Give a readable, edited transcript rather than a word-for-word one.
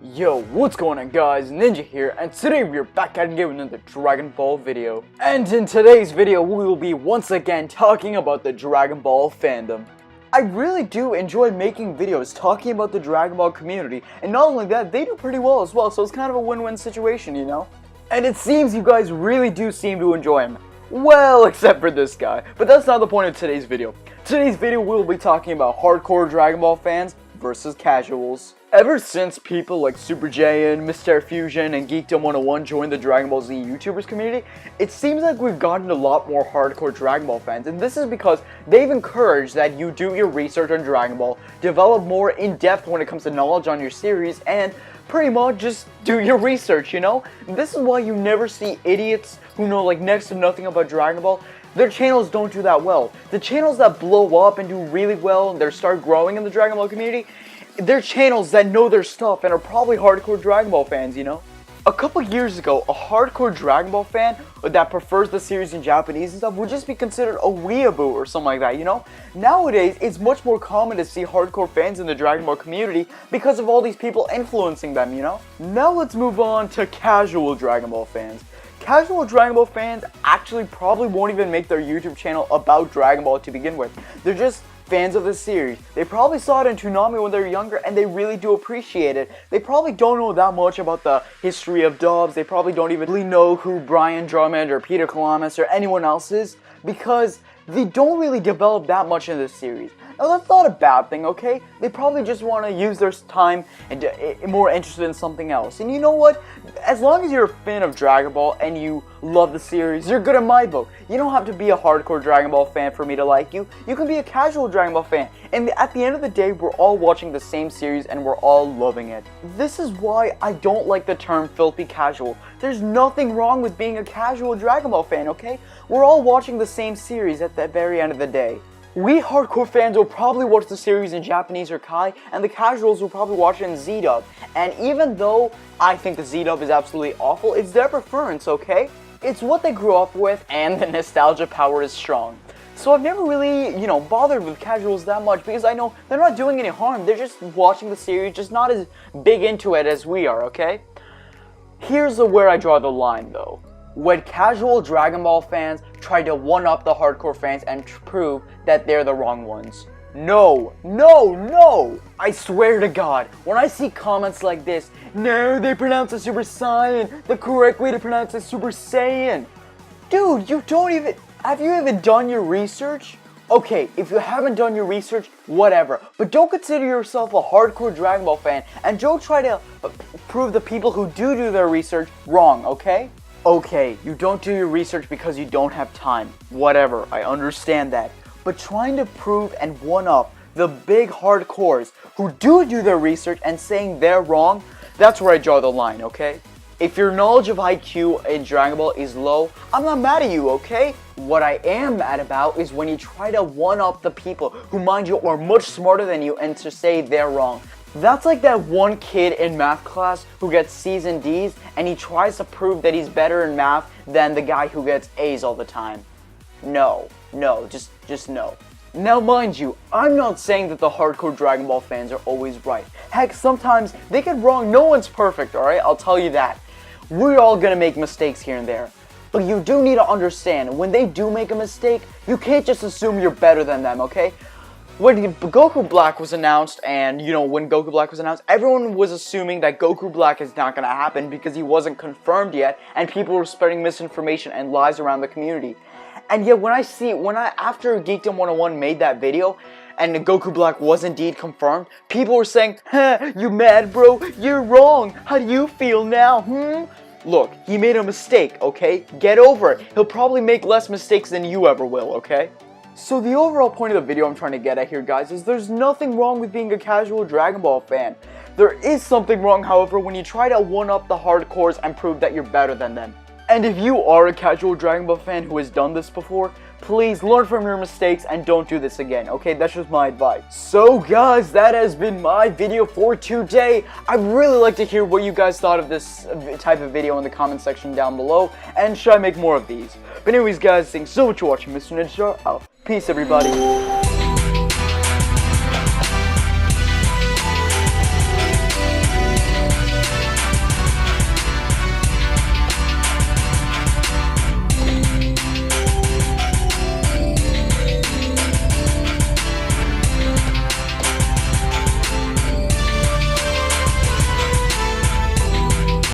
Yo, what's going on guys, Ninja here, and today we're back at again with another Dragon Ball video. And in today's video, we will be once again talking about the Dragon Ball fandom. I really do enjoy making videos talking about the Dragon Ball community, and not only that, they do pretty well as well, so it's kind of a win-win situation, you know? And it seems you guys really do seem to enjoy him. Well, except for this guy, but that's not the point of today's video. Today's video we will be talking about hardcore Dragon Ball fans versus casuals. Ever since people like Super Jaiyan, Mr. Fusion, and Geekdom 101 joined the Dragon Ball Z YouTubers community, it seems like we've gotten a lot more hardcore Dragon Ball fans, and this is because they've encouraged that you do your research on Dragon Ball, develop more in-depth when it comes to knowledge on your series, and pretty much just do your research, you know? This is why you never see idiots who know like next to nothing about Dragon Ball. Their channels don't do that well. The channels that blow up and do really well and they start growing in the Dragon Ball community, they're channels that know their stuff and are probably hardcore Dragon Ball fans, you know? A couple years ago, a hardcore Dragon Ball fan that prefers the series in Japanese and stuff would just be considered a weeaboo or something like that, you know? Nowadays, it's much more common to see hardcore fans in the Dragon Ball community because of all these people influencing them, you know? Now let's move on to casual Dragon Ball fans. Casual Dragon Ball fans actually probably won't even make their YouTube channel about Dragon Ball to begin with. They're just fans of the series. They probably saw it in Toonami when they were younger and they really do appreciate it. They probably don't know that much about the history of dubs. They probably don't even really know who Brian Drummond or Peter Kalamis or anyone else is because they don't really develop that much in this series. Now that's not a bad thing, okay? They probably just want to use their time and more interested in something else. And you know what? As long as you're a fan of Dragon Ball and you love the series, you're good in my book. You don't have to be a hardcore Dragon Ball fan for me to like you. You can be a casual Dragon Ball fan. And at the end of the day, we're all watching the same series and we're all loving it. This is why I don't like the term filthy casual. There's nothing wrong with being a casual Dragon Ball fan, okay? We're all watching the same series at the very end of the day. We hardcore fans will probably watch the series in Japanese or Kai, and the casuals will probably watch it in Z-dub. And even though I think the Z-dub is absolutely awful, it's their preference, okay? It's what they grew up with, and the nostalgia power is strong. So I've never really, bothered with casuals that much, because I know they're not doing any harm. They're just watching the series, just not as big into it as we are, okay? Here's where I draw the line, though. When casual Dragon Ball fans try to one-up the hardcore fans and prove that they're the wrong ones. No, no, no! I swear to God, when I see comments like this, no, they pronounce it Super Saiyan, the correct way to pronounce it Super Saiyan. Dude, have you even done your research? Okay, if you haven't done your research, whatever, but don't consider yourself a hardcore Dragon Ball fan and don't try to prove the people who do their research wrong, okay? Okay, you don't do your research because you don't have time. Whatever, I understand that. But trying to prove and one-up the big hardcores who do their research and saying they're wrong, that's where I draw the line, okay? If your knowledge of IQ in Dragon Ball is low, I'm not mad at you, okay? What I am mad about is when you try to one-up the people who, mind you, are much smarter than you and to say they're wrong. That's like that one kid in math class who gets C's and D's and he tries to prove that he's better in math than the guy who gets A's all the time. No, just no. Now mind you, I'm not saying that the hardcore Dragon Ball fans are always right. Heck, sometimes they get wrong. No one's perfect, alright? I'll tell you that. We're all gonna make mistakes here and there. But you do need to understand, when they do make a mistake, you can't just assume you're better than them, okay? When Goku Black was announced, and when Goku Black was announced, everyone was assuming that Goku Black is not gonna happen because he wasn't confirmed yet, and people were spreading misinformation and lies around the community. And yet after Geekdom 101 made that video, and Goku Black was indeed confirmed, people were saying, "Huh, you mad, bro? You're wrong. How do you feel now, Look, he made a mistake, okay? Get over it. He'll probably make less mistakes than you ever will, okay? So the overall point of the video I'm trying to get at here, guys, is there's nothing wrong with being a casual Dragon Ball fan. There is something wrong, however, when you try to one-up the hardcores and prove that you're better than them. And if you are a casual Dragon Ball fan who has done this before, please learn from your mistakes and don't do this again, okay? That's just my advice. So guys, that has been my video for today. I'd really like to hear what you guys thought of this type of video in the comment section down below, and should I make more of these? But anyways guys, thanks so much for watching. Mr. Ninja out. Peace everybody.